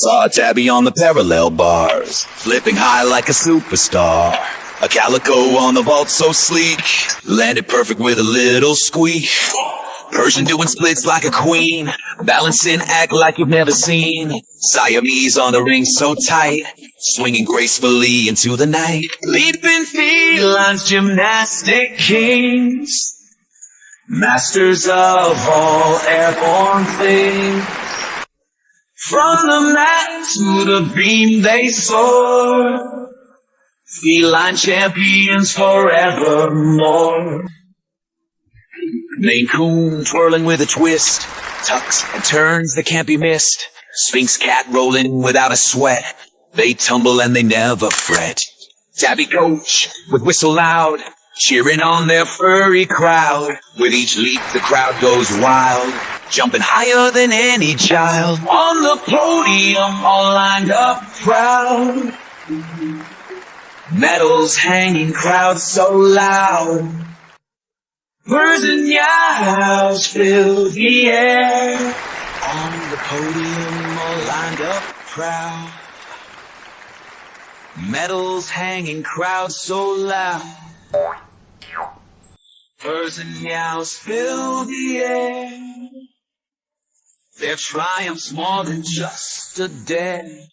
Saw Tabby on the parallel bars, flipping high like a superstar. A calico on the vault so sleek, landed perfect with a little squeak. Persian doing splits like a queen, balancing act like you've never seen. Siamese on the ring so tight, swinging gracefully into the night. Leaping felines, gymnastic kings, masters of all airborne things. From the mat to the beam they soar, feline champions forevermore. Maine Coon twirling with a twist, tucks and turns that can't be missed. Sphinx cat rolling without a sweat, they tumble and they never fret. Tabby coach with whistle loud, cheering on their furry crowd. With each leap the crowd goes wild, jumping higher than any child. On the podium all lined up proud, medals hanging, crowd so loud. Birds and yows fill the air, on the podium all lined up proud, medals hanging, crowd so loud. Birds and yows fill the air, their triumph's more than just a day.